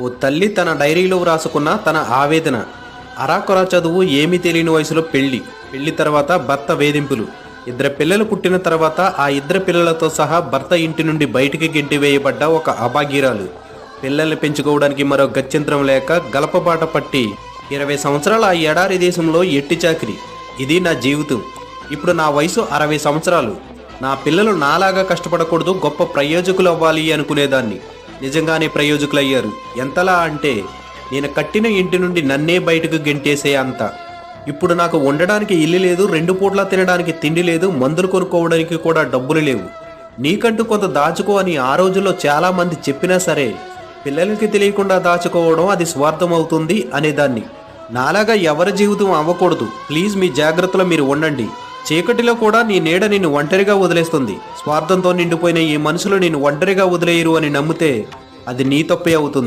ఓ తల్లి తన డైరీలో వ్రాసుకున్న తన ఆవేదన. అరాకొరా చదువు, ఏమీ తెలియని వయసులో పెళ్లి తర్వాత భర్త వేధింపులు. ఇద్దరు పిల్లలు పుట్టిన తర్వాత ఆ ఇద్దరు పిల్లలతో సహా భర్త ఇంటి నుండి బయటికి గెంటివేయబడ్డ ఒక అభాగ్యురాలు. పిల్లల్ని పెంచుకోవడానికి మరో గత్యంతరం లేక గలపబాట పట్టి 20 సంవత్సరాల ఆ ఎడారి దేశంలో ఎట్టి చాకిరి. ఇది నా జీవితం. ఇప్పుడు నా వయసు 60 సంవత్సరాలు. నా పిల్లలు నాలాగా కష్టపడకూడదు, గొప్ప ప్రయోజకులు అవ్వాలి అనుకునేదాన్ని. నిజంగానే ప్రయోజకులయ్యారు. ఎంతలా అంటే నేను కట్టిన ఇంటి నుండి నన్నే బయటకు గెంటేసే అంత. ఇప్పుడు నాకు ఉండడానికి ఇల్లు లేదు, 2 పూట్ల తినడానికి తిండి లేదు, మందులు కొనుక్కోవడానికి కూడా డబ్బులు లేవు. నీకంటూ కొంత దాచుకో అని ఆ రోజుల్లో చాలా మంది చెప్పినా సరే పిల్లలకి తెలియకుండా దాచుకోవడం అది స్వార్థం అవుతుంది అనేదాన్ని. నాలాగా ఎవరి జీవితం అవ్వకూడదు. ప్లీజ్ మీ జాగ్రత్తలో మీరు ఉండండి. చీకటిలో కూడా నీ నీడ నిన్ను ఒంటరిగా వదిలేస్తుంది. స్వార్థంతో నిండిపోయిన ఈ మనుషులు నిన్ను ఒంటరిగా వదిలేయరు అని నమ్మితే అది నీ తప్పే అవుతుంది.